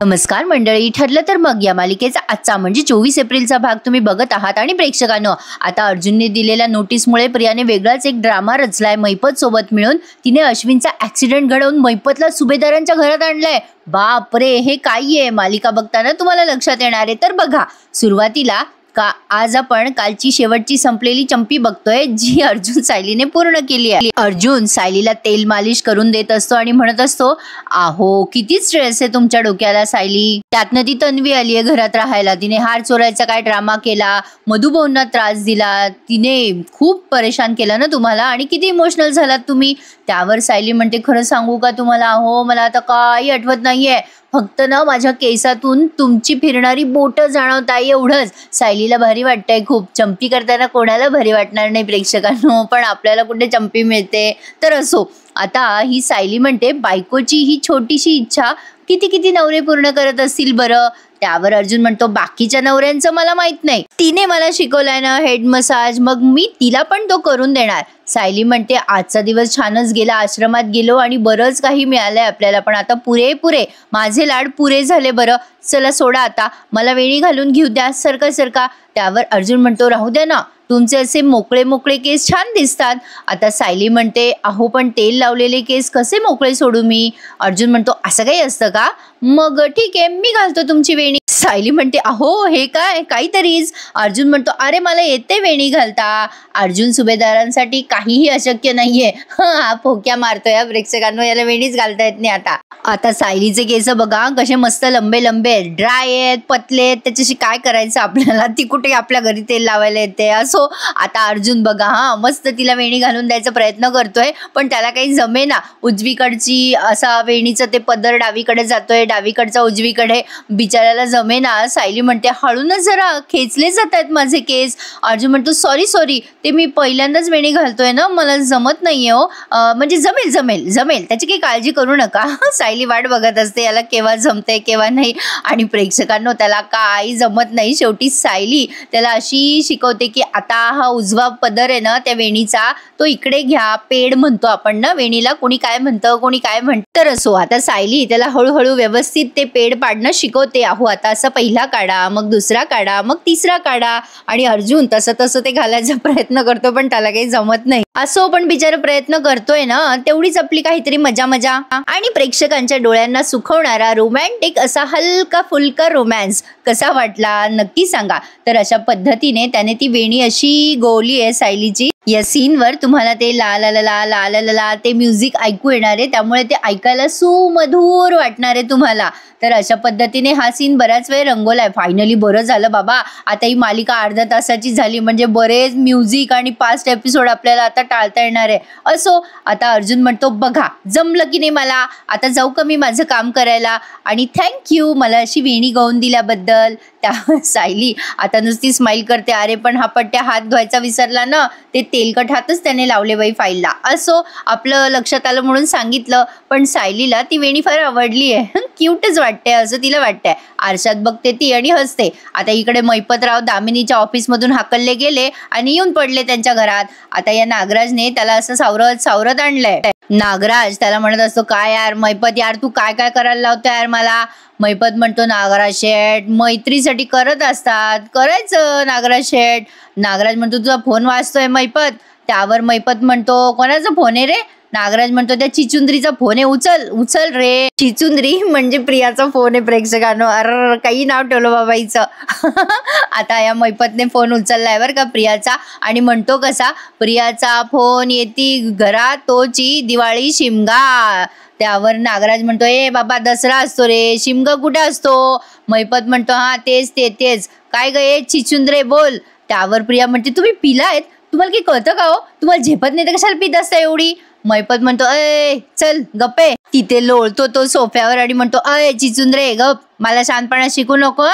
नमस्कार मंडळी, ठरलं तर मग या मालिकेचा आजचा म्हणजे 24 एप्रिलचा भाग तुम्ही बघत आहात. आणि प्रेक्षकांनो, आता अर्जुनने दिलेल्या नोटीसमुळे प्रियाने वेगळाच एक ड्रामा रचलाय मैपत सोबत मिळून. तिने अश्विनचा ऍक्सिडेंट घडवून मैपतला सुभेदारांच्या घरात आणलाय. बापरे, हे काय आहे? मालिका बघताना तुम्हाला लक्षात येणार आहे. तर बघा, सुरुवातीला आज आपण कालची शेवटची संपलेली चंपी बघतोय, जी अर्जुन सायलीने पूर्ण केली आहे. अर्जुन सायलीला तेल मालिश करून देत असतो आणि म्हणत असतो, आहो किती स्ट्रेस आहे तुमच्या डोक्याला सायली. त्यातनं ती तन्वी आली आहे घरात राहायला. तिने हार चोरायचा काय ड्रामा केला, मधुभाऊंना त्रास दिला, तिने खूप परेशान केलं ना तुम्हाला, आणि किती इमोशनल झालात तुम्ही. त्यावर सायली म्हणते, खरं सांगू का तुम्हाला, हो मला आता काही आठवत नाहीये, फक्त ना माझ्या केसातून तुमची फिरणारी बोट जाणवताय एवढंच. सायलीला भारी वाटतंय खूप. चंपी करताना कोणाला भारी वाटणार नाही प्रेक्षकांनो, पण आपल्याला कुठे चंपी मिळते. तर असो, आता ही सायली म्हणते, बायकोची ही छोटीशी इच्छा किती किती नवरे पूर्ण करत असतील बरं. त्यावर अर्जुन म्हणतो, बाकीच्या नवऱ्यांचं मला माहित नाही, तिने मला शिकवलाय ना हेड मसाज, मग मी तिला पण तो करून देणार. सायली म्हणते, आजचा दिवस छानच गेला, आश्रमात गेलो आणि बरंच काही मिळालंय आपल्याला, पण आता पुरे माझे लाड पुरे झाले बरं. चला सोडा आता, मला वेणी घालून घेऊ द्या, सरका सरका. त्यावर अर्जुन म्हणतो, राहू द्या ना, तुमचे असे मोकळे मोकळे केस छान दिसतात. आता सायली म्हणते, अहो पण तेल लावलेले केस कसे मोकळे सोडू मी. अर्जुन म्हणतो, असं काही असतं का, मग ठीक आहे मी घालतो तुमची वेणी. सायली म्हणते, अहो हे काय काहीतरीच. अर्जुन म्हणतो, अरे मला येते वेणी घालता. अर्जुन सुभेदारांसाठी काहीही अशक्य नाहीये. हा फोक्या मारतोय या प्रेक्षकांनो, याला वेणीच घालता येत नाही. आता सायलीचे केस बघा कसे मस्त लंबे लंबे ड्राय आहेत, पतले आहेत, त्याच्याशी काय करायचं आपल्याला, ती कुठे आपल्या घरी तेल लावायला येते. असो, आता अर्जुन बघा हा मस्त तिला वेणी घालून द्यायचा प्रयत्न करतोय, पण त्याला काही जमेना. उजवीकडची असा वेणीचं ते पदर डावीकडे जातोय, डावीकडचा उजवीकडे, बिचाऱ्याला जमेना. सायली म्हणते, हळूनच जरा खेचले जात आहेत माझे केस. अर्जुन म्हणतो, सॉरी ते मी पहिल्यांदाच वेणी घालतोय ना, मला जमत नाहीये हो, म्हणजे जमेल त्याची काही काळजी करू नका. सायली वाट बघत असते, याला केव्हा जमते केव्हा नाही, आणि प्रेक्षकांनो त्याला काही जमत नाही. शेवटी सायली त्याला अशी शिकवते की आता हा उजवा पदर आहे ना त्या वेणीचा, तो इकडे घ्या, पेड म्हणतो आपण ना वेणीला, कोणी काय म्हणतं. तर असो, आता सायली त्याला हळूहळू व्यवस्थित ते पेड पाडणं शिकवते. अहो आता असं पहिला काढा, मग दुसरा काढा, मग तिसरा काढा, आणि अर्जुन तसं ते घालायचा प्रयत्न करतो, पण त्याला काही जमत नाही. असो, पण बिचारा प्रयत्न करतोय ना, तेवढीच आपली काहीतरी मजा. आणि प्रेक्षकांच्या डोळ्यांना सुखवणारा रोमॅन्टिक असा हलका फुलका रोमॅन्स कसा वाटला नक्की सांगा. तर अशा पद्धतीने त्याने ती वेणी अशी गोवली आहे सायलीची. या सीनवर तुम्हाला ते ला ला ला ला ला ला ला ते म्युझिक ऐकू येणार आहे, त्यामुळे ते ऐकायला सुमधुर वाटणार आहे तुम्हाला. तर अशा पद्धतीने हा सीन बराच वेळ रंगवलाय. फायनली बरं झालं बाबा, आता ही मालिका अर्ध्या तासाची झाली, म्हणजे बरेच म्युझिक आणि पास्ट एपिसोड आपल्याला आता टाळता येणार आहे. असो, आता अर्जुन म्हणतो, बघा जमलं की नाही मला, आता जाऊ का मी माझं काम करायला, आणि थँक्यू मला अशी वेणी गाऊन दिल्याबद्दल. त्या सायली आता नुसती स्माइल करते, अरे पण हा पट्ट्या हात धुवायचा विसरला ना, ते तेलकट हातच त्याने लावले बाई फाईलला. असो, आपलं लक्षात आलं म्हणून सांगितलं, पण सायलीला ती वेणी फार आवडली आहे, क्यूटच वाटते असं तिला वाटतंय. आरशात बघते ती आणि हसते. आता इकडे मैपतराव दामिनीच्या ऑफिसमधून हाकलले गेले आणि येऊन पडले त्यांच्या घरात. आता या नागराजने त्याला असं सावरत आणलंय. नागराज त्याला म्हणत असतो, काय यार मैपत यार, तू काय करायला लावतो यार मला. मैपत म्हणतो, नागराज शेठ मैत्रीसाठी करत असतात, करायचं नागराज शेठ. नागराज म्हणतो, तुझा फोन वाजतोय मैपत. त्यावर मैपत म्हणतो, कोणाचा फोन आहे रे. नागराज म्हणतो, त्या चिचुंद्रीचा फोन आहे, उचल रे. चिचुंद्री म्हणजे प्रियाचा फोन आहे प्रेक्षकांनो. अरे काही नाव ठेवलं बाबा हिचं. आता या मैपतने फोन उचललाय बरं का प्रियाचा, आणि म्हणतो कसा, प्रियाचा फोन येती घरात तोची दिवाळी शिमगा. त्यावर नागराज म्हणतो, ए बाबा दसरा असतो रे, शिमगा कुठे असतो. मैपत म्हणतो, हा तेच काय गे चिचुंद्रे बोल. त्यावर प्रिया म्हणते, तुम्ही पिलायत, तुम्हाला काही कळतं का हो, तुम्हाला झेपत नाही तर कशाला पित असता एवढी. मैपत म्हणतो, अय चल गप्पे. तिथे लोळतो तो सोफ्यावर आणि म्हणतो, अय चिचुंद्रे गप, मला शांतपणा शिकू नको.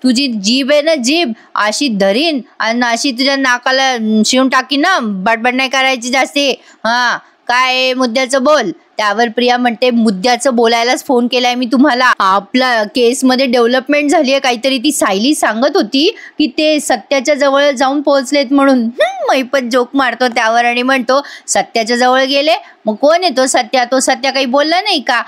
तुझी जीभ आहे ना, जीभ अशी धरीन आणि अशी तुझ्या नाकाला शिवून टाकीन ना, बडबड नाही करायची जास्ती. हा काय मुद्द्याचं बोल. त्यावर प्रिया म्हणते, मुद्द्याचं बोलायलाच फोन केलाय मी तुम्हाला, आपला केसमध्ये डेव्हलपमेंट झाली आहे काहीतरी. ती सायली सांगत होती की ते सत्याच्या जवळ जाऊन पोहोचलेत म्हणून. मैपत जोक मारतो त्यावर आणि म्हणतो, सत्याच्या जवळ गेले, मग कोण आहे तो सत्या काही बोलला नाही का.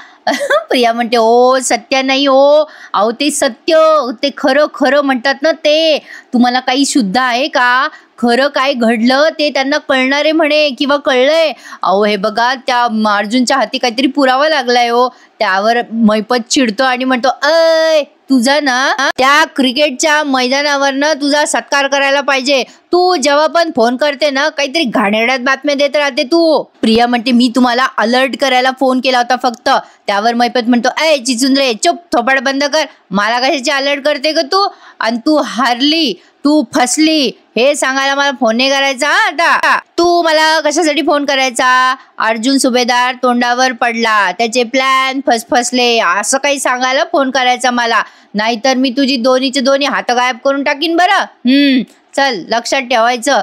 प्रिया म्हणते ओ सत्य नाही ओ, अहो ते सत्य, ते खरं खरं म्हणतात ना ते. तुम्हाला काही शुद्ध आहे का? खरं काय घडलं ते त्यांना कळणारे म्हणे किंवा कळलंय. अहो हे बघा त्या अर्जुनच्या हाती काहीतरी पुरावा लागलाय हो. त्यावर मैपत चिडतो आणि म्हणतो अय तुझा ना त्या क्रिकेटच्या मैदानावर तुझा सत्कार करायला पाहिजे. तू जेव्हा पण फोन करते ना काहीतरी घाणेरड्यात बातम्या देत राहते तू. प्रिया म्हणते मी तुम्हाला अलर्ट करायला फोन केला होता फक्त. त्यावर मैपत म्हणतो अय चिचुंद्रे चुप, थोपाड बंद कर. मला कशाची अलर्ट करते ग तू? आणि तू हारली, तू फसली हे सांगायला मला फोन नाही करायचा. आता तू मला कशासाठी फोन करायचा? अर्जुन सुभेदार तोंडावर पडला, त्याचे प्लॅन फसफसले असं काही सांगायला फोन करायचा मला. नाहीतर मी तुझी दोन्हीचे दोन्ही हात गायब करून टाकीन बरं. चल लक्षात ठेवायचं.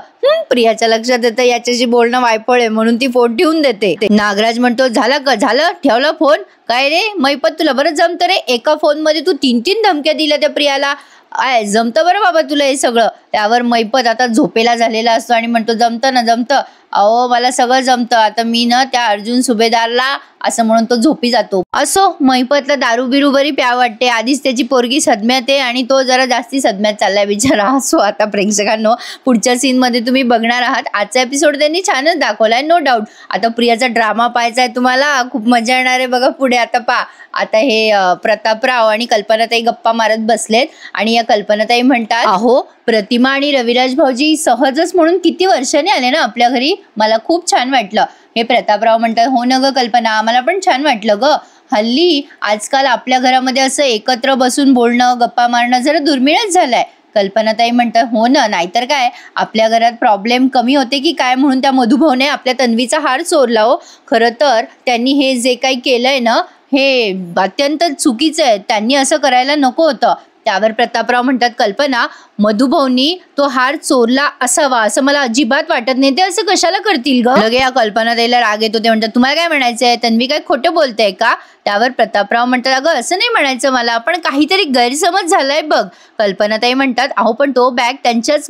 प्रियाच्या लक्षात येतं याच्याशी बोलणं वायफळ आहे म्हणून ती फोन ठेवून देते. नागराज म्हणतो झालं ठेवला फोन? काय रे मैपत तुला बरं जमतं रे, एका फोन मध्ये तू 3 धमक्या दिल्या त्या प्रियाला. जमतं बरं बाबा तुला हे सगळं. त्यावर मैपत आता झोपेला झालेला असतो आणि म्हणतो जमतं ना जमतं, अहो मला सगळं जमतं. आता मी ना त्या अर्जुन सुभेदारला असं म्हणून तो झोपी जातो. असो मैपतला दारू बिरू बरी प्या वाटते. आधीच त्याची पोरगी सदम्यात आहे आणि तो जरा जास्ती सदम्यात चाललाय बिचारा. असो आता प्रेक्षकांनो पुढच्या सीन मध्ये तुम्ही बघणार आहात. आजचा एपिसोड त्यांनी छानच दाखवलाय नो डाऊट. आता प्रियाचा ड्रामा पाहायचा आहे तुम्हाला, खूप मजा येणार आहे बघा पुढे. आता पहा आता हे प्रतापराव आणि कल्पनाताई गप्पा मारत बसलेत आणि या कल्पनाताई म्हणतात अहो प्रतिमा आणि रविराज भाऊजी सहजच म्हणून किती वर्षांनी आले ना आपल्या घरी, मला खूप छान वाटलं. हे प्रतापराव म्हणतात हो ना ग कल्पना, आम्हाला पण छान वाटलं ग. हल्ली आजकाल आपल्या घरामध्ये असं एकत्र बसून बोलणं गप्पा मारणं जरा दुर्मिळच झालंय. कल्पनाताई म्हणतात हो ना, नाहीतर काय आपल्या घरात प्रॉब्लेम कमी होते की काय म्हणून त्या मधुभाऊने आपल्या तन्वीचा हार चोरला हो. खरं तर त्यांनी हे जे काही केलंय ना हे अत्यंत चुकीचं आहे, त्यांनी असं करायला नको होतं. त्यावर प्रतापराव म्हणतात खोलपना मधुभाऊनी तो हार चोरला असावा असं मला अजिबात वाटत नाही, ते असं कशाला करतील ग. लगे या कल्पना द्यायला राग येतो. ते म्हणतात तुम्हाला काय म्हणायचंय, तन्वी काय खोटं बोलतेय का. त्यावर प्रतापराव म्हणतात अगं असं नाही म्हणायचं मला, पण काहीतरी गैरसमज झालाय बघ. कल्पनाताई म्हणतात अहो पण तो बॅग त्यांच्याच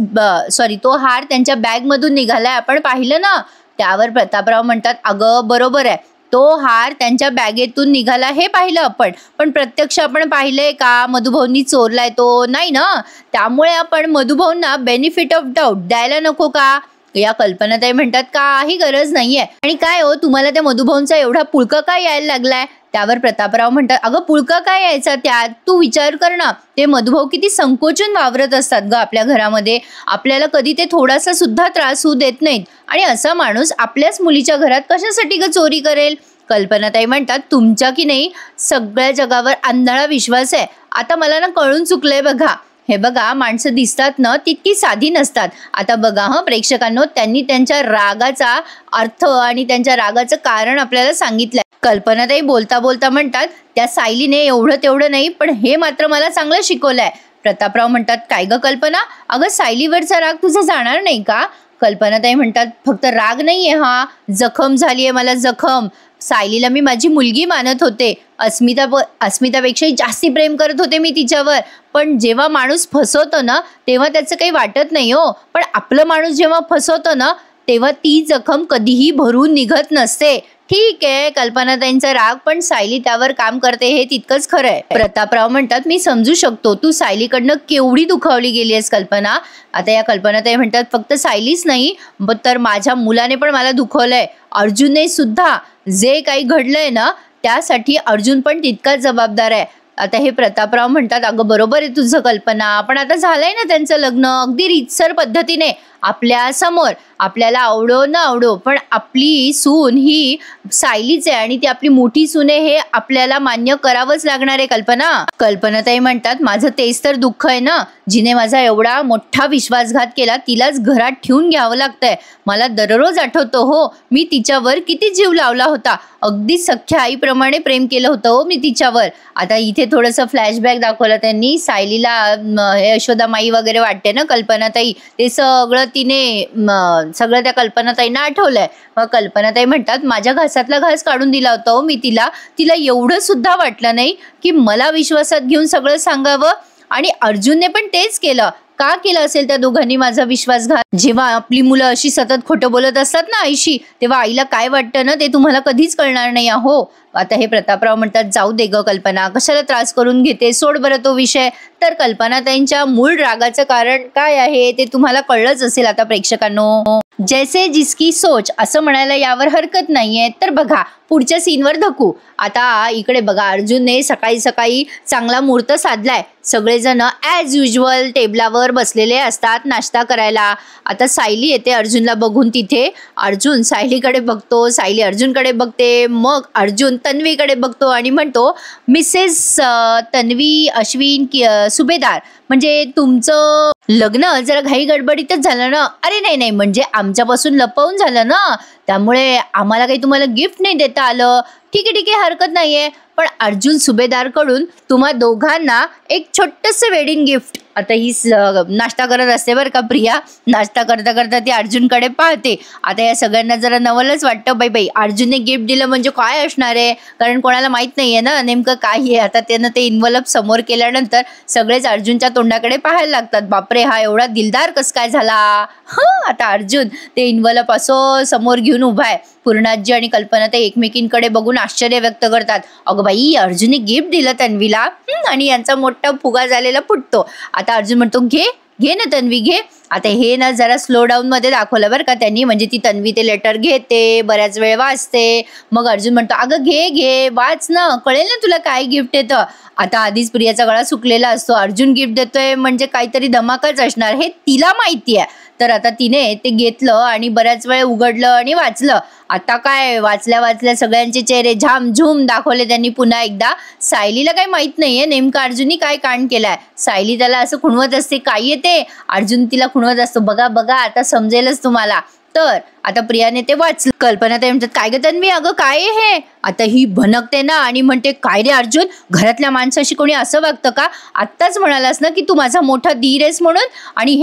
तो हार त्यांच्या बॅग मधून निघालाय, आपण पाहिलं ना. त्यावर प्रतापराव म्हणतात अगं बरोबर आहे, तो हार त्यांच्या बॅगेतून निघाला हे पाहिलं आपण, पण प्रत्यक्ष आपण पाहिलंय का मधुभाऊंनी चोरलाय तो नाही ना. त्यामुळे आपण मधुभाऊंना बेनिफिट ऑफ डाऊट द्यायला नको का. या कल्पनाताई म्हणतात काही गरज नाहीये, आणि काय हो तुम्हाला त्या मधुभाऊंचा एवढा पुळका काय यायला लागलाय. त्यावर प्रतापराव म्हणतात अगं पुळका काय यायचा त्यात, तू विचार कर ना, ते मधुभाऊ किती संकोचून वावरत असतात ग आपल्या घरामध्ये, आपल्याला कधी ते थोडासा सुद्धा त्रास होऊ देत नाहीत, आणि असा माणूस आपल्याच मुलीच्या घरात कशासाठी ग चोरी करेल. कल्पनाताई म्हणतात तुमच्या की नाही सगळ्या जगावर आंधळा विश्वास आहे. आता मला ना कळून चुकलंय बघा. हे बघा माणसं दिसतात ना तितकी साधी नसतात. आता बघा प्रेक्षकांनो, त्यांनी त्यांच्या रागाचा अर्थ आणि त्यांच्या रागाचं कारण आपल्याला सांगितलंय. कल्पनाताई बोलता बोलता म्हणतात त्या सायलीने एवढं तेवढं नाही पण हे मात्र मला चांगलं शिकवलंय. प्रतापराव म्हणतात काय ग कल्पना, अगं सायलीवरचा राग तुझा जाणार नाही का. कल्पनाताई म्हणतात फक्त राग नाहीये, हा जखम झालीये मला, जखम. सायलीला मी माझी मुलगी मानत होते, अस्मितापेक्षाही जास्ती प्रेम करत होते मी तिच्यावर, पण जेव्हा माणूस फसवतो ना तेव्हा त्याचं काही वाटत नाही हो, पण आपलं माणूस जेव्हा फसवतो ना तेव्हा ती जखम कधीही भरून निघत नसते. ठीक आहे कल्पनाताईंचा राग, पण सायली त्यावर काम करते हे तितकंच खरं आहे. प्रतापराव म्हणतात मी समजू शकतो तू सायलीकडनं केवढी दुखावली गेली आहेस कल्पना. आता या कल्पनाताई म्हणतात फक्त सायलीच नाही तर माझ्या मुलाने पण मला दुखवलंय, अर्जुनने सुद्धा. जे काही घडलंय ना त्यासाठी अर्जुन पण तितकाच जबाबदार आहे. आता हे प्रतापराव म्हणतात अगं बरोबर आहे तुझं कल्पना, पण आता झालंय ना त्यांचं लग्न अगदी रीतसर पद्धतीने आपल्या समोर, आपल्याला आवडो न आवडो पण आपली सून ही सायलीच आहे आणि ती आपली मोठी सून आहे हे आपल्याला मान्य करावंच लागणार आहे कल्पना. कल्पनाताई म्हणतात माझं तेच तर दुःख आहे ना, जिने माझा एवढा मोठा विश्वासघात केला तिलाच घरात ठेवून घ्यावं लागतंय. मला दररोज आठवतो हो मी तिच्यावर किती जीव लावला होता, अगदी सख्या आईप्रमाणे प्रेम केलं होतं हो मी तिच्यावर. आता इथे थोडंसं फ्लॅशबॅक दाखवलं त्यांनी, सायलीला हे यशोदामाई वगैरे वाटते ना कल्पनाताई, ते सगळं तिने सगळं त्या कल्पनाताईंना आठवलंय. मग कल्पनाताई म्हणतात माझ्या घासातला घास काढून दिला होता हो मी तिला एवढं सुद्धा वाटलं नाही की मला विश्वासात घेऊन सगळं सांगावं, आणि अर्जुनने पण तेच केलं. का केलं असेल त्या दोघांनी माझा विश्वासघात. जेव्हा आपली मुलं अशी सतत खोटं बोलत असतात ना आईशी, तेव्हा आईला काय वाटतं ना ते तुम्हाला कधीच कळणार नाही. आता हे प्रतापराव म्हणतात, जाऊ दे ग कल्पना, कशाला त्रास करून घेते, सोड बरं तो विषय. तर कल्पनाताईंच्या मूळ रागाचं कारण काय आहे ते तुम्हाला कळलंच असेल आता प्रेक्षकांनो. जैसे जिसकी सोच असं म्हणायला यावर हरकत नाहीये. तर बघा पुढच्या सीनवर धकू. आता इकडे बघा अर्जुनने सकाळी सकाळी चांगला मुहूर्त साधलाय. सगळेजण ॲज युजल टेबलावर बसलेले असतात नाश्ता करायला. आता सायली येते अर्जुनला बघून तिथे. अर्जुन सायलीकडे बघतो, सायली अर्जुनकडे बघते, मग अर्जुन तन्वीकडे बघतो आणि म्हणतो, मिसेस तन्वी अश्विन सुभेदार, म्हणजे तुमचं लग्न जरा घाई गडबडीतच झालं ना. अरे नाही नाही, म्हणजे आमच्यापासून लपवून झालं ना, त्यामुळे आम्हाला काही तुम्हाला गिफ्ट नाही देता आलं. ठीक आहे हरकत नाहीये, पण अर्जुन सुभेदारकडून तुम्हा दोघांना एक छोटंसं वेडिंग गिफ्ट. आता ही नाश्ता करत असते बरं का प्रिया. नाश्ता करता करता ती अर्जुनकडे पाहते. आता या सगळ्यांना जरा नवलच वाटतं, बाई अर्जुनने गिफ्ट दिलं म्हणजे काय असणार आहे, कारण कोणाला माहित नाहीये ना नेमकं काय आहे. आता त्यानं ते इन्व्हलप समोर केल्यानंतर सगळेच अर्जुनच्या तोंडाकडे पाहायला लागतात. बापरे, हा एवढा दिलदार कस काय झाला. आता अर्जुन ते इन्व्हलप असं समोर घेऊन उभा आहे. पूर्णाजी आणि कल्पना ते एकमेकींकडे बघून आश्चर्य व्यक्त करतात. अगं बाई, अर्जुनने गिफ्ट दिलं तन्वीला, आणि यांचा मोठा फुगा झालेला फुटतो. आता अर्जुन म्हणतो, घे ना तन्वी घे. आता हे ना जरा स्लो डाऊन मध्ये दाखवलं बरं का त्यांनी, म्हणजे ती तन्वी ते लेटर घेते, बऱ्याच वेळ वाचते. मग अर्जुन म्हणतो, अगं घे वाच ना, कळेल ना तुला काय गिफ्ट येतं. आता आधीच प्रियाचा गळा सुकलेला असतो. अर्जुन गिफ्ट देतोय म्हणजे काहीतरी धमाकाच असणार हे तिला माहिती आहे. तर आता तिने ते घेतलं आणि बऱ्याच वेळ उघडलं आणि वाचलं. आता काय वाचल्या सगळ्यांचे चेहरे झामझूम दाखवले त्यांनी पुन्हा एकदा. सायलीला काही माहित नाहीये नेमकं अर्जुननी काय कांड केलाय. सायली त्याला असं खुणवत असते, काय येते. अर्जुन तिला खुणवत असतो, बघा आता समजेलच तुम्हाला. तर आता प्रियाने ते वाचलं. कल्पना ते म्हणतात, काय ग तन्वी, अगं काय हे. आता ही भनकते ना आणि म्हणते, काय रे अर्जुन, घरातल्या माणसाशी कोणी असं वागतं का. आत्ताच म्हणालास ना की तू माझा मोठा धीर आहेस म्हणून, आणि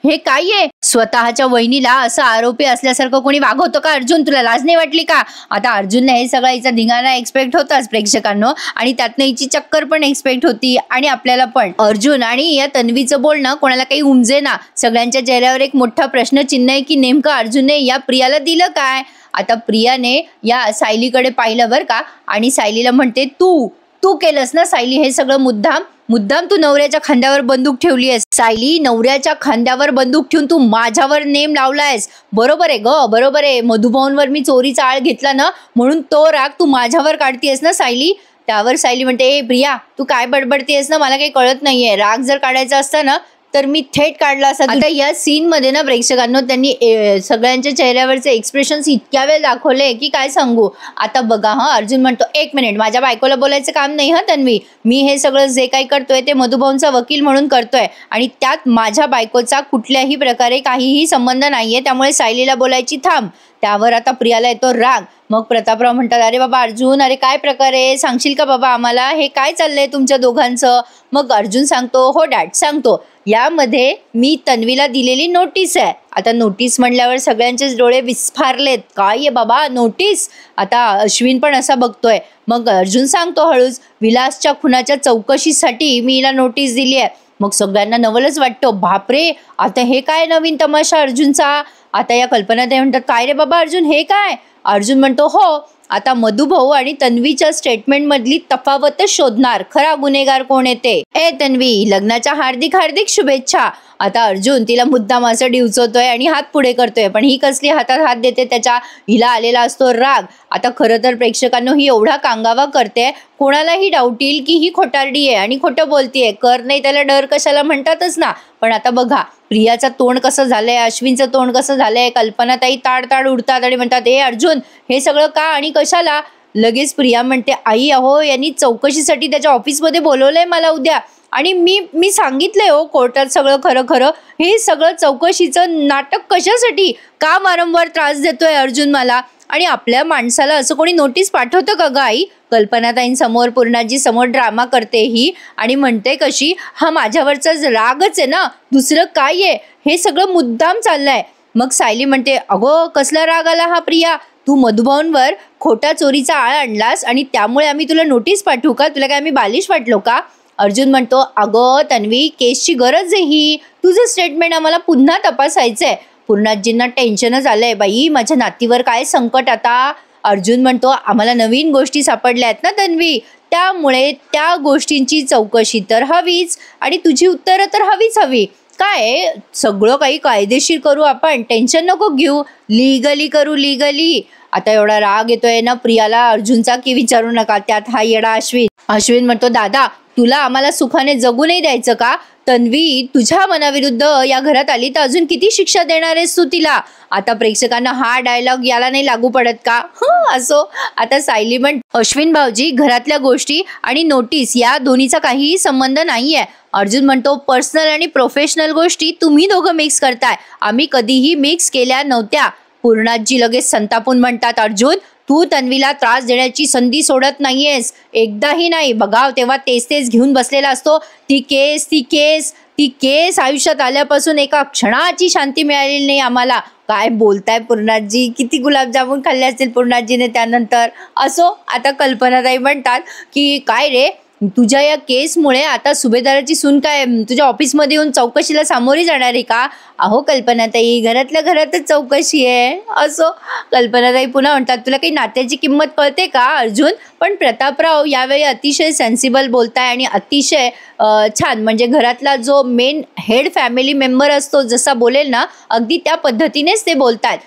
हे काय आहे. स्वतःच्या वहिनीला असं आरोपी असल्यासारखं कोणी वागवतं का अर्जुन, तुला लाज नाही वाटली का. आता अर्जुनने हे सगळा हिचा धिंगाणा एक्सपेक्ट होताच प्रेक्षकांनो, आणि त्यातनं हिची चक्कर पण एक्सपेक्ट होती आणि आपल्याला पण. अर्जुन आणि या तन्वीचं बोलणं कोणाला काही उमजे ना. सगळ्यांच्या चेहऱ्यावर एक मोठा प्रश्नचिन्ह आहे की नेमकं अर्जुनने या प्रियाला दिलं काय. आता प्रियाने या सायलीकडे पाहिलं बरं का, आणि सायलीला म्हणते, तू केलंस ना सायली हे सगळं मुद्दाम तू नवऱ्याच्या खांद्यावर बंदूक ठेवली आहेस. सायली, नवऱ्याच्या खांद्यावर बंदूक ठेवून तू माझ्यावर नेम लावलायस. बरोबर आहे ग, बरोबर आहे. मधुभाऊंवर मी चोरीचा आळ घेतला ना, म्हणून तो राग तू माझ्यावर काढतीयस ना सायली. त्यावर सायली म्हणते, ए प्रिया, तू काय बडबडतीयस ना, मला काही कळत नाहीये. राग जर काढायचा असता ना तर मी थेट काढला असता. आता या सीन मध्ये ना प्रेक्षकांनो त्यांनी सगळ्यांच्या चेहऱ्यावरचे एक्सप्रेशन्स इतक्या वेळ दाखवले की काय सांगू. आता बघा अर्जुन म्हणतो, एक मिनिट, माझ्या बायकोला बोलायचं काम नाही तन्वी. मी हे सगळं जे काही करतोय ते मधुभाऊंचा वकील म्हणून करतोय, आणि त्यात माझ्या बायकोचा कुठल्याही प्रकारे काहीही संबंध नाहीये, त्यामुळे सायलीला बोलायची थांब. त्यावर आता प्रियाला येतो राग. मग प्रतापराव म्हणतात, अरे बाबा अर्जुन, अरे काय प्रकारे, सांगशील का बाबा आम्हाला, हे काय चाललंय तुमच्या दोघांचं. मग अर्जुन सांगतो, हो डॅड सांगतो, यामध्ये मी तन्वीला दिलेली नोटीस आहे. आता नोटीस म्हणल्यावर सगळ्यांचेच डोळे विस्फारलेत, काय आहे बाबा नोटीस. आता अश्विन पण असा बघतोय. मग अर्जुन सांगतो हळूच, विलासच्या खुनाच्या चौकशीसाठी मी हिला नोटीस दिली आहे. मग सगळ्यांना नवलच वाटतं, बापरे, आता हे काय नवीन तमाशा अर्जुनचा. आता या कल्पना ते म्हणतात, काय रे बाबा अर्जुन, हे काय. अर्जुन म्हणतो, हो, आता मधुभाऊ आणि तन्वीच्या स्टेटमेंट मधली तफावतच शोधणार, खरा गुन्हेगार कोण येते. ए तन्वी, लग्नाच्या हार्दिक शुभेच्छा. आता अर्जुन तिला मुद्दाम असं डिवचवतोय आणि हात पुढे करतोय, पण ही कसली हातात हात देते, त्याच्या हिला आलेला असतो राग. आता खरं तर प्रेक्षकांनो ही एवढा कांगावा करते, कोणालाही डाऊट येईल की ही खोटारडी आहे आणि खोटं बोलतीये. कर नाही त्याला डर कशाला म्हणतातच ना. पण आता बघा प्रियाचं तोंड कसं झालंय, अश्विनचं तोंड कसं झालंय. कल्पनाताई ताड उडतात आणि म्हणतात, ए अर्जुन, हे सगळं का आणि कशाला. लगेच प्रिया म्हणते, आई अहो, यांनी चौकशीसाठी त्याच्या ऑफिसमध्ये बोलवलंय मला उद्या, आणि मी सांगितलंय हो कोर्टात सगळं खरं. हे सगळं चौकशीचं नाटक कशासाठी, का वारंवार त्रास देतोय अर्जुन मला. आणि आपल्या माणसाला असं कोणी नोटीस पाठवतं का ग आई. कल्पनाताईंसमोर, पूर्णाजी समोर ड्रामा करते ही, आणि म्हणते कशी, हा माझ्यावरचा रागच आहे ना, दुसरं काय आहे, हे सगळं मुद्दाम चाललंय. मग सायली म्हणते, अगो कसला राग आला हा प्रिया, तू मधुभाऊंवर खोटा चोरीचा आळ आणलास आणि त्यामुळे आम्ही तुला नोटीस पाठवू का, तुला काय आम्ही बालिश वाटलो का. अर्जुन म्हणतो, अगं तन्वी, केसची गरज आहे ही, तुझं स्टेटमेंट आम्हाला पुन्हा तपासायचंय. पूर्णाजींना टेन्शनच आलंय, बाई माझ्या नातीवर काय संकट आता. अर्जुन म्हणतो आम्हाला नवीन गोष्टी सापडल्या आहेत ना तन्वी, त्यामुळे त्या गोष्टींची चौकशी तर हवीच आणि तुझी उत्तरं तर हवी. काय सगळं काही कायदेशीर करू आपण, टेन्शन नको घेऊ, लिगली करू लिगली. आता एवढा राग येतोय ना प्रियाला अर्जुनचा की विचारू नका. त्यात हा येडा अश्विन म्हणतो दादा तुला आम्हाला सुखाने जगू नाही द्यायचं का? तन्वी तुझ्या मनाविरुद्ध या घरात आली तर अजून किती शिक्षा देणार आहेस तू तिला? आता प्रेक्षकांना हा डायलॉग याला नाही लागू पडत का? असो. आता सायली अश्विन भाऊजी घरातल्या गोष्टी आणि नोटीस या दोन्हीचा काहीही संबंध नाहीये. अर्जुन म्हणतो पर्सनल आणि प्रोफेशनल गोष्टी तुम्ही दोघं मिक्स करताय, आम्ही कधीही मिक्स केल्या नव्हत्या. पूर्णाजी लगेच संतापून म्हणतात आर्जुन तू तन्वीला त्रास देण्याची संधी सोडत नाहीयेस, एकदाही नाही. बघाव तेव्हा तेच घेऊन बसलेला असतो. ती केस आयुष्यात आल्यापासून एका क्षणाची शांती मिळालेली नाही आम्हाला. काय बोलताय पूर्णाजी, किती गुलाबजामुन खाल्ले असतील पूर्णाजीने त्यानंतर. असो. आता कल्पनाताई म्हणतात की काय रे तुझ्या या केसमुळे आता सुभेदाराची सून काय तुझ्या ऑफिसमध्ये येऊन चौकशीला सामोरी जाणार आहे का? अहो कल्पनाताई घरातल्या घरातच चौकशी आहे. असो. कल्पनाताई पुन्हा म्हणतात तुला काही नात्याची किंमत कळते का अर्जुन? पण प्रतापराव यावेळी अतिशय सेन्सिबल बोलताय आणि अतिशय छान, म्हणजे घरातला जो मेन हेड फॅमिली मेंबर असतो जसा बोलेल ना अगदी त्या पद्धतीनेच ते बोलतात.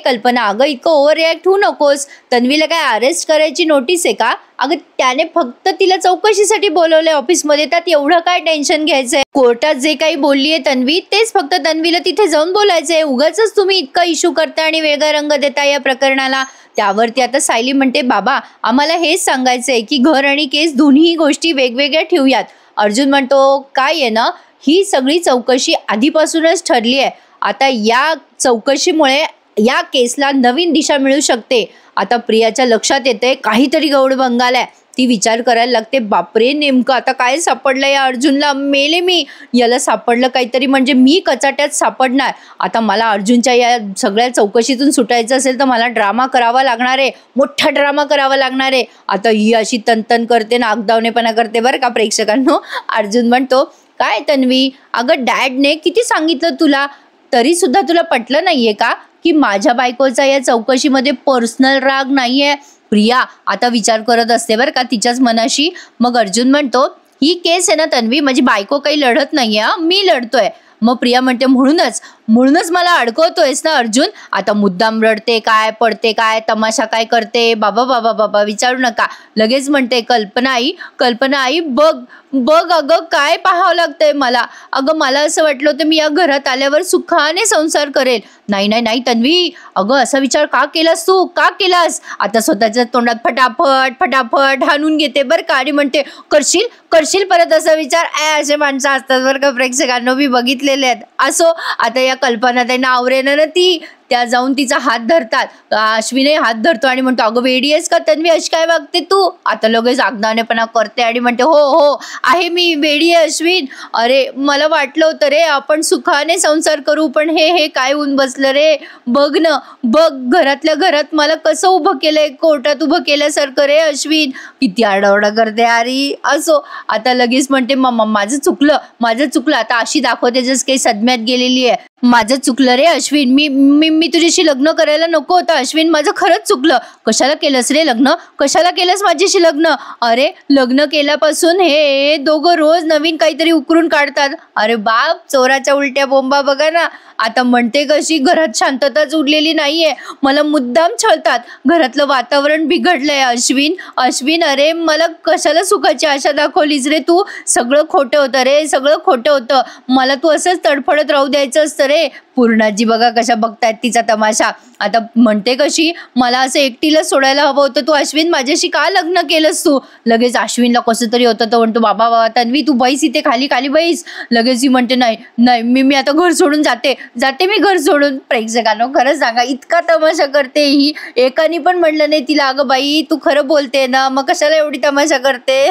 कल्पना अगं इतकं ओव्हर रिॲक्ट होऊ नकोस, तन्वीला काय अरेस्ट करायची नोटीस आहे का? अगं त्याने फक्त तिला चौकशीसाठी बोलवलंय ऑफिसमध्ये, त्यात एवढं काय टेन्शन घ्यायचंय? कोर्टात जे काही बोललीये तन्वी तेच फक्त तन्वीला तिथे जाऊन बोलायचंय. उगाचच तुम्ही इतका इश्यू करताय आणि वेगळा रंग देताय या प्रकरणाला. त्यावरती आता सायली म्हणते बाबा आम्हाला हेच सांगायचंय की घर आणि केस दोन्ही गोष्टी वेगवेगळ्या ठेवूयात. अर्जुन म्हणतो काय आहे ना ही सगळी चौकशी आधीपासूनच ठरली आहे. आता या चौकशीमुळे या केसला नवीन दिशा मिळू शकते. आता प्रियाच्या लक्षात येते काहीतरी गौडबंगाल आहे. ती विचार करायला लागते बापरे नेमकं आता काय सापडलं या अर्जुनला, मेले मी, याला सापडलं काहीतरी म्हणजे मी कचाट्यात सापडणार. आता मला अर्जुनच्या या सगळ्या चौकशीतून सुटायचं असेल तर मला ड्रामा करावा लागणार आहे, मोठा ड्रामा करावा लागणार आहे. आता ही अशी तनतन करते ना आगदावणेपणा करते बरं का प्रेक्षकांनो. अर्जुन म्हणतो काय तन्वी अगं डॅडने किती सांगितलं तुला तरी सुद्धा तुला पटलं नाहीये का की माझ्या बायकोचा या चौकशीमध्ये पर्सनल राग नाहीये? प्रिया आता विचार करत असते बरं का तिच्याच मनाशी. मग अर्जुन म्हणतो ही केस आहे ना तन्वी माझी बायको काही लढत नाहीये, मी लढतोय. मग प्रिया म्हणते म्हणूनच मला अडकवतोयस ना अर्जुन? आता मुद्दाम रडते काय, पडते काय, तमाशा काय करते? बाबा विचारू नका. लगेच म्हणते कल्पना आई बघ अगं काय पाहावं लागतंय मला. अगं मला असं वाटलं होतं मी या घरात आल्यावर सुखाने संसार करेल. नाही तन्वी अगं असा विचार का केलास तू, का केलास? आता स्वतःच्या तोंडात फटाफट हाणून घेते बरं का आणि म्हणते करशील परत असा विचार. असे माणसं असतात बरं का प्रेक्षकांना, मी बघितलेले आहेत. असो. आता या कल्पना त्यांना आवरेना ना ती, त्या जाऊन तिचा हात धरतात. अश्विनही हात धरतो आणि म्हणतो अगं वेडी आहेस का तन्वी, अशी काय वागते तू? आता लगेच आगदावणेपणा करते आणि म्हणते हो आहे मी वेडी आहे अश्विन. अरे मला वाटलं होतं रे आपण सुखाने संसार करू, पण हे काय होऊन बसलं रे. बघ घरातल्या घरात मला कसं उभं केलंय, कोर्टात उभं केल्यासारखं रे अश्विन. किती आरडाओरडा करते अरे. असो. आता लगेच म्हणते मम्मा माझं चुकलं. आता अशी दाखवते जसं काही सदम्यात गेलेली आहे. माझं चुकलं रे अश्विन, मी तुझ्याशी लग्न करायला नको होतं अश्विन, माझं खरंच चुकलं. कशाला केलंस रे लग्न, कशाला केलंस माझ्याशी लग्न? अरे लग्न केल्यापासून हे दोघं रोज नवीन काहीतरी उकरून काढतात. अरे बाप चोराच्या उलट्या बोंबा बघा ना. आता म्हणते कशी घरात शांतताच उरलेली नाहीये, मला मुद्दाम छळतात, घरातलं वातावरण बिघडलंय अश्विन अरे मला कशाला सुखाची आशा दाखवलीस रे तू? सगळं खोटं होतं रे, सगळं खोटं होतं. मला तू असंच तडफडत राहू द्यायचं असतं रे. पूर्णाजी बघा कशा बघतायत तिचा तमाशा. आता म्हणते कशी मला असं एकटीला सोडायला हवं होतं, तू अश्विन माझ्याशी का लग्न केलंस तू? लगेच अश्विनला कसं तरी होतं, तो म्हणतो बाबा तन्वी तू बैस इथे खाली बैस. लगेच ही म्हणते नाही मी आता घर सोडून जाते मी घर सोडून. प्रेक्षकांनो खरं सांगा इतका तमाशा करते ही, एकाने पण म्हणलं नाही तिला अगं बाई तू खरं बोलते ना मग कशाला एवढी तमाशा करते.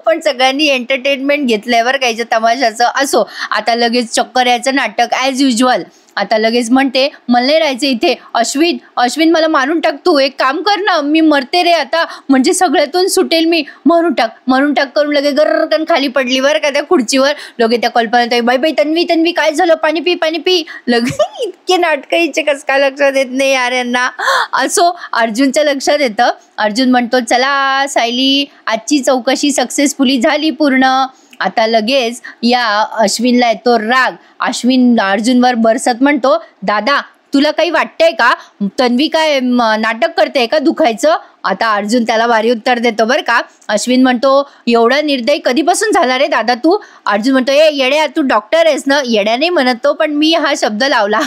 पण सगळ्यांनी एंटरटेनमेंट घेतलंय बरं का याच्या तमाशाचं. असो. आता लगेच चक्कर याचं नाटक ॲज युजल. आता लगेच म्हणते मला नाही राहायचं इथे. अश्विन मला मारून टाक, तू एक काम कर ना, मी मरते रे आता, म्हणजे सगळ्यातून सुटेल मी, मारून टाक करून लगे गरकन खाली पडली बरं का त्या खुर्चीवर. लगे त्या कल्पना बाई तन्वी काय झालं, पाणी पी. लगे इतके नाटक हिचे कस काय लक्षात येत नाही यार यांना. असो अर्जुनच्या लक्षात येतं. अर्जुन म्हणतो चला सायली, आजची चौकशी सक्सेसफुली झाली पूर्ण. आता लगेच या अश्विनला येतो राग. अश्विन अर्जुनवर बरसत म्हणतो दादा तुला काही वाटतंय का, तन्वी काय नाटक करते का दुखायचं. आता अर्जुन त्याला भारी उत्तर देतो बरं का. अश्विन म्हणतो एवढा निर्दयी कधीपासून झाला रे दादा तू. अर्जुन म्हणतो ए येड्या तू डॉक्टर आहेस ना. येड्या नाही म्हणत तो, पण मी हा शब्द लावला.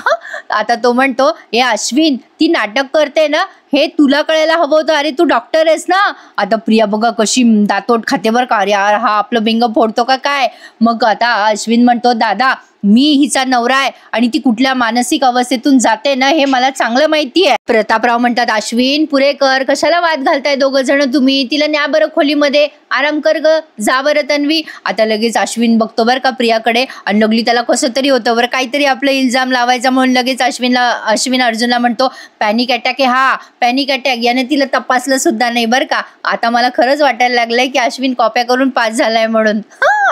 आता तो म्हणतो ए अश्विन ती नाटक करते ना हे तुला कळायला हवं होतं, अरे तू डॉक्टर आहेस ना. आता प्रिया बघा कशी दातोट खाते बरं का, अरे यार हा आपलं बिंग फोडतो का काय. मग आता अश्विन म्हणतो दादा मी हिचा नवरा आहे आणि ती कुठल्या मानसिक अवस्थेतून जाते ना हे मला चांगलं माहिती आहे. प्रतापराव म्हणतात अश्विन पुरे कर, कशाला वाद घालताय दोघं जण तुम्ही, तिला न्या बरं खोलीमध्ये, आराम कर ग, जा बरं तन्वी. आता लगेच अश्विन बघतो बरं का प्रियाकडे आणि लगली त्याला कसं तरी होतं बरं, काहीतरी आपलं इल्जाम लावायचा म्हणून लगेच अश्विन अर्जुनला म्हणतो पॅनिक अटॅक आहे हा, पॅनिक अटॅक. याने तिला तपासलं सुद्धा नाही बरं का. आता मला खरंच वाटायला लागलंय की अश्विन कॉप्या करून पास झालाय म्हणून.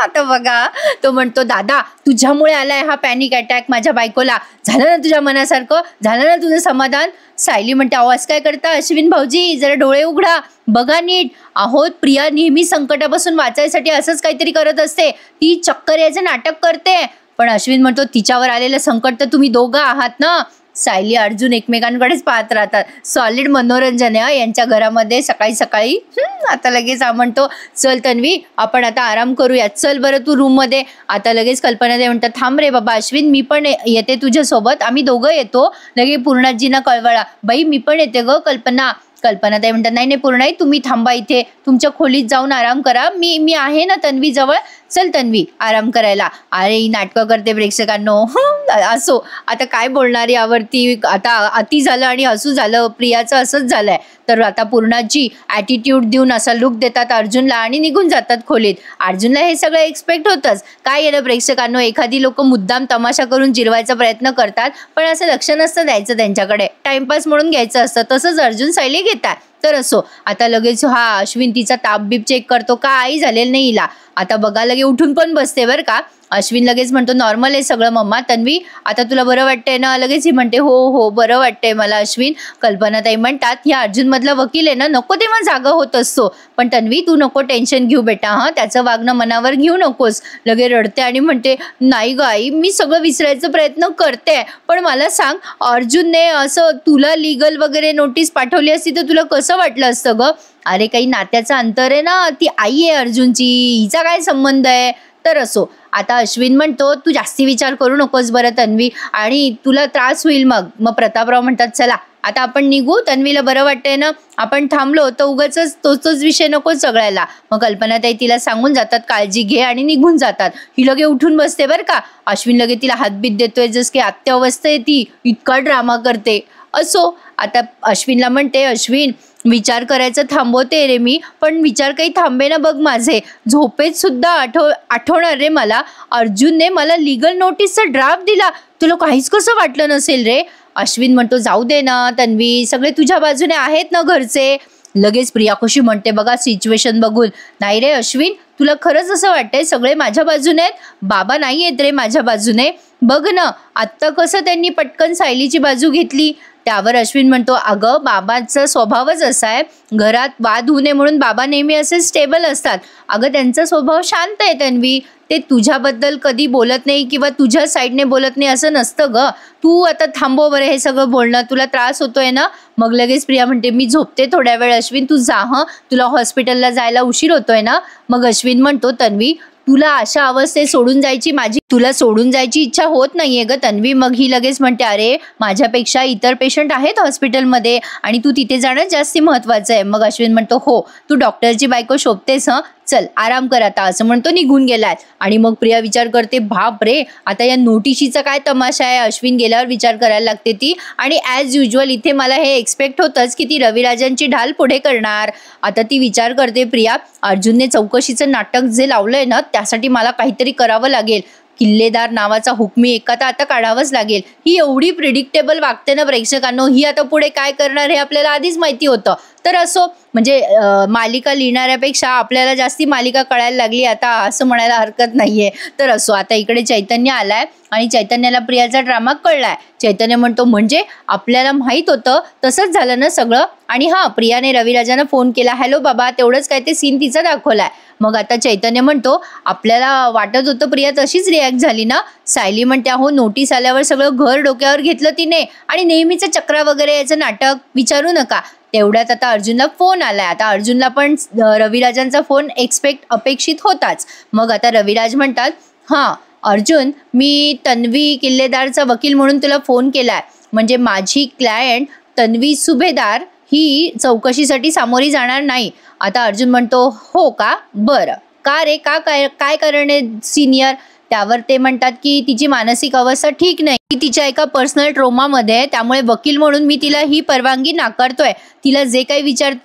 आता बघा तो म्हणतो दादा तुझ्यामुळे आलाय हा पॅनिक अटॅक माझ्या बायकोला, झालं ना तुझ्या मनासारखं, झालं ना तुझं समाधान. सायली म्हणते आवाज काय करता अश्विन भाऊजी, जरा डोळे उघडा, बघा नीट. आहोत प्रिया नेहमी संकटापासून वाचायसाठी असंच काहीतरी करत असते, ती चक्कर याचं नाटक करते. पण अश्विन म्हणतो तिच्यावर आलेलं संकट तर तुम्ही दोघं आहात ना. सायली अर्जुन एकमेकांकडेच पाहत राहतात. सॉलिड मनोरंजन आहे यांच्या घरामध्ये सकाळी सकाळी. आता लगेच म्हणतो चल तन्वी आपण आता आराम करूया, चल बरं तू रूम मध्ये. आता लगेच कल्पना ते म्हणतात थांब रे बाबा अश्विन मी पण येते तुझ्यासोबत, आम्ही दोघं येतो. लगे पूर्णाजींना कळवळा बाई मी पण येते ग कल्पना ताई म्हणतात नाही पूर्णाई तुम्ही थांबा इथे, तुमच्या खोलीत जाऊन आराम करा, मी आहे ना तन्वी जवळ, चल तन्वी आराम करायला. अरे ही नाटकं करते प्रेक्षकांनो. असो आता काय बोलणार यावरती, आता अति झालं आणि हसू झालं, प्रियाचं असंच झालंय. तर आता पूर्णाजी ॲटिट्यूड देऊन असा लुक देतात अर्जुनला आणि निघून जातात खोलीत. अर्जुनला हे सगळं एक्सपेक्ट होतंच. काय येणं प्रेक्षकांनो, एखादी लोक मुद्दाम तमाशा करून जिरवायचा प्रयत्न करतात पण असं लक्ष नसतं द्यायचं त्यांच्याकडे, टाइमपास म्हणून घ्यायचं असतं. तसंच अर्जुन सायली घेतात. तर असो आता लगेच हा अश्विन तिचा ताप बीप चेक करतो, काही झालेलं नाही हिला. आता बघा लगे उठून पण बसते बरं का. अश्विन लगेच म्हणतो नॉर्मल आहे सगळं मम्मा. तन्वी आता तुला बरं वाटतंय ना. लगेच ही म्हणते हो बरं वाटतंय मला अश्विन. कल्पनाताई म्हणतात ह्या अर्जुन मधला वकील आहे ना, नको तेव्हा जागा होत असतो, पण तन्वी तू नको टेन्शन घेऊ बेटा, हा त्याचं वागणं मनावर घेऊ नकोस. लगे रडते आणि म्हणते नाही ग आई मी सगळं विसरायचा प्रयत्न करते, पण मला सांग अर्जुनने असं तुला लिगल वगैरे नोटीस पाठवली असती तर तुला कसं वाटलं असतं ग. अरे काही नात्याचा अंतर आहे ना, ती आई आहे अर्जुनची, हिचा काय संबंध आहे. तर असो आता अश्विन म्हणतो तू जास्ती विचार करू नकोस बरं तन्वी, आणि तुला त्रास होईल. मग प्रतापराव म्हणतात चला आता आपण निघू, तन्वीला बरं वाटतंय ना, आपण थांबलो तर उगाच तोच विषय नको सगळ्याला. मग कल्पनाताई तिला सांगून जातात काळजी घे आणि निघून जातात. ही लगे उठून बसते बरं का. अश्विन लगे तिला हातबीत देतोय जस की अत्यावस्था आहे ती, इतका ड्रामा करते. असो आता अश्विनला म्हणते अश्विन विचार करायचं थांबवते रे मी, पण विचार काही थांबे ना बघ माझे, झोपेत सुद्धा आठवणार रे मला. अर्जुनने मला लिगल नोटीसचा ड्राफ्ट दिला, तुला काहीच कसं वाटलं नसेल रे. अश्विन म्हणतो जाऊ दे ना तन्वी, सगळे तुझ्या बाजूने आहेत ना घरचे. लगेच प्रिया कशी म्हणते बघा सिच्युएशन बघून, नाही रे अश्विन तुला खरंच असं वाटतंय सगळे माझ्या बाजूने आहेत, बाबा नाही आहेत रे माझ्या बाजूने. बघ ना आत्ता कसं त्यांनी पटकन सायलीची बाजू घेतली. त्यावर अश्विन म्हणतो अगं बाबांचा स्वभावच असा आहे, घरात वाद होऊ नये म्हणून बाबा नेहमी असे स्टेबल असतात. अगं त्यांचा स्वभाव शांत आहे तन्वी, ते तुझ्याबद्दल कधी बोलत नाही किंवा तुझ्या साईडने बोलत नाही असं नसतं ग. तू आता थांबव बरं हे सगळं बोलणं, तुला त्रास होतोय ना. मग लगेच प्रिया म्हणते मी झोपते थोड्या वेळ अश्विन, तू जा हं, तुला हॉस्पिटलला जायला उशीर होतोय ना. मग अश्विन म्हणतो तन्वी तुला अशा अवस्थेत तुला सोडून जायची इच्छा होत नाहीये ग तन्वी. मग ही लगेच म्हणते अरे माझ्यापेक्षा इतर पेशंट आहेत हॉस्पिटलमध्ये आणि तू तिथे जाणं जास्ती महत्वाचं आहे. मग अश्विन म्हणतो हो तू डॉक्टरची बायको शोभतेस हं, चल आराम कर आता, असं म्हणतो निघून गेलाय. आणि मग प्रिया विचार करते बाप रे आता या नोटिशीचा काय तमाशा आहे. अश्विन गेल्यावर विचार करायला लागते ती, आणि ॲज युजल इथे मला हे एक्सपेक्ट होतंच की ती रविराजांची ढाल पुढे करणार. आता ती विचार करते प्रिया अर्जुनने चौकशीचं नाटक जे लावलंय ना त्यासाठी मला काहीतरी करावं लागेल. किल्लेदार नावाचा हुकमी एखादा आता काढावाच लागेल. ही एवढी प्रिडिक्टेबल वागते ना प्रेक्षकांनो, ही आता पुढे काय करणार हे आपल्याला आधीच माहिती होतं. तर असो, म्हणजे मालिका लिहिणाऱ्यापेक्षा आपल्याला जास्ती मालिका कळायला लागली आता असं म्हणायला हरकत नाहीये. तर असो, आता इकडे चैतन्य आलाय आणि चैतन्याला प्रियाचा ड्रामा कळलाय. चैतन्य म्हणतो म्हणजे आपल्याला माहित होतं तसंच झालं ना सगळं. आणि हा, प्रियाने रविराजांना फोन केला, हॅलो बाबा, तेवढंच काय ते सीन तिचा दाखवलाय. मग आता चैतन्य म्हणतो आपल्याला वाटत होतं प्रिया तशीच रिॲक्ट झाली ना. सायली म्हणते अहो नोटीस आल्यावर सगळं घर डोक्यावर घेतलं तिने आणि नेहमीचं चक्रा वगैरे याचं नाटक विचारू नका. तेवढ्यात आता अर्जुनला फोन आलाय. आता अर्जुनला पण रविराजांचा फोन अपेक्षित होताच. मग आता रविराज म्हणतात, हां अर्जुन, मी तन्वी किल्लेदारचा वकील म्हणून तुला फोन केलाय. म्हणजे माझी क्लायंट तन्वी सुभेदार ही चौकशीसाठी सामोरी जाणार नाही. आता अर्जुन म्हणतो हो का, बरं, का रे, काय कारण आहे सिनियर. त्यावर ते म्हणतात की तिची मानसिक अवस्था ठीक नाही, ती तिच्या एका पर्सनल ट्रोमामध्ये आहे, त्यामुळे वकील म्हणून मी तिला ही परवानगी नाकारतोय. तिला जे काही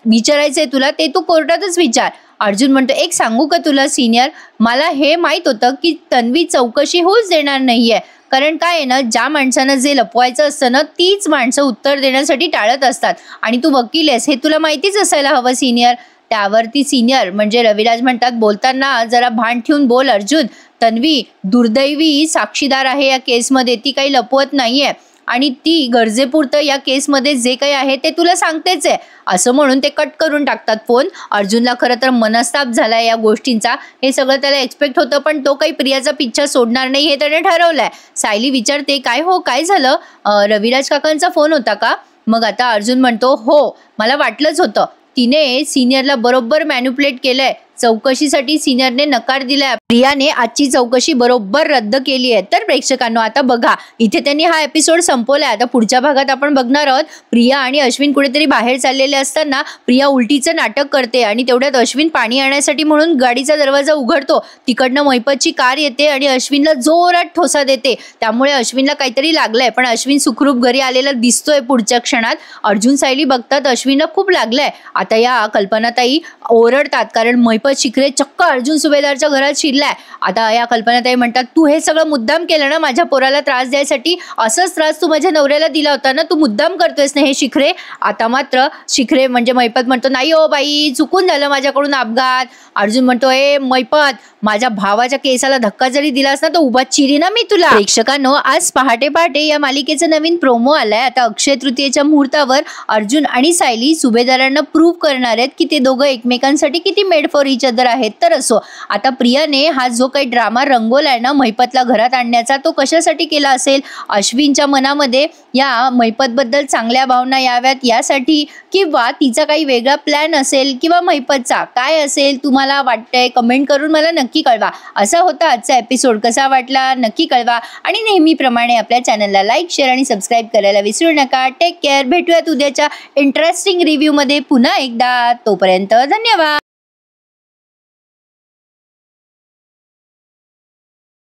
विचारायचंय तुला ते तू कोर्टातच विचार. अर्जुन म्हणतो एक सांगू का तुला सिनियर, मला हे माहित होतं की तन्वी चौकशी होऊच देणार नाहीये. कारण काय आहे ना, ज्या माणसानं जे लपवायचं असतं ना तीच माणसं उत्तर देण्यासाठी टाळत असतात. आणि तू वकील आहेस हे तुला माहितीच असायला हवं सिनियर. त्यावरती सिनियर म्हणजे रविराज म्हणतात, बोलताना जरा भान ठेवून बोल अर्जुन. तन्वी दुर्दैवी साक्षीदार आहे या केसमध्ये, ती काही लपवत नाहीये आणि ती गरजेपुरतं या केसमध्ये जे काही आहे ते तुला सांगतेच आहे. असं म्हणून ते कट करून टाकतात फोन. अर्जुनला खरं तर मनस्ताप झाला या गोष्टींचा. हे सगळं त्याला एक्सपेक्ट होतं, पण तो काही प्रियाचा पिच्छा सोडणार नाही हे त्याने ठरवलंय. सायली विचारते काय हो, काय झालं, रविराज काकांचा फोन होता का. मग आता अर्जुन म्हणतो हो, मला वाटलंच होतं. तिने सिनियरला बरोबर मॅन्युप्युलेट केलंय. चौकशीसाठी सिनियरने नकार दिलाय. प्रियाने आजची चौकशी बरोबर रद्द केली आहे. तर प्रेक्षकांनो आता बघा, इथे त्यांनी हा एपिसोड संपवलाय. आता पुढच्या भागात आपण बघणार आहोत प्रिया आणि अश्विन कुठेतरी बाहेर चाललेले असताना प्रिया उलटीचं नाटक करते आणि तेवढ्यात अश्विन पाणी आणण्यासाठी म्हणून गाडीचा दरवाजा उघडतो. तिकडनं मैपतची कार येते आणि अश्विनला जोरात ठोसा देते. त्यामुळे अश्विनला काहीतरी लागलंय, पण अश्विन सुखरूप घरी आलेला दिसतोय पुढच्या क्षणात. अर्जुन सायली बघतात अश्विनला खूप लागलंय. आता या कल्पनाताई ओरडतात कारण मैपत शिखरे चक्क अर्जुन सुभेदारच्या घरात शिरलाय. आता या कल्पनाताई म्हणतात, तू हे सगळं मुद्दाम केलं ना माझ्या पोराला त्रास द्यायसाठी. असंच त्रास तू माझ्या नवऱ्याला दिला होता ना, तू मुद्दाम करतोयस ना हे शिखरे. आता मात्र शिखरे म्हणजे मैपत म्हणतो, नाही हो बाई, चुकून झालं माझ्याकडून अपघात. अर्जुन म्हणतो, ए मैपत, माझ्या भावाच्या केसाला धक्का जरी दिलास ना तर उभा चिरी ना मी तुला. प्रेक्षकांनो आज पहाटे पहाटे या मालिकेचं नवीन प्रोमो आलाय. आता अक्षय तृतीयेच्या मुहूर्तावर अर्जुन आणि सायली सुभेदारांना प्रूव्ह करणार आहेत की ते दोघं एकमेकांसाठी किती मेड फॉर इच अदर आहेत. तर असो, आता प्रियाने हा जो काही ड्रामा रंगवलाय ना मैपतला घरात आणण्याचा, तो कशासाठी केला असेल. अश्विनच्या मनामध्ये या मैपत बद्दल चांगल्या भावना याव्यात यासाठी, किंवा तिचा काही वेगळा प्लॅन असेल, किंवा मैपतचा काय असेल तुम्हाला वाटतंय कमेंट करून मला नक्की कळवा. असा होता आजचा एपिसोड. कसा वाटला नक्की कळवा आणि नेहमीप्रमाणे आपल्या चॅनलला लाईक, शेअर आणि सबस्क्राईब करायला विसरू नका. Take care. भेटूयात उद्याच्या इंटरेस्टिंग रिव्ह्यू मध्ये पुन्हा एकदा. तोपर्यंत धन्यवाद.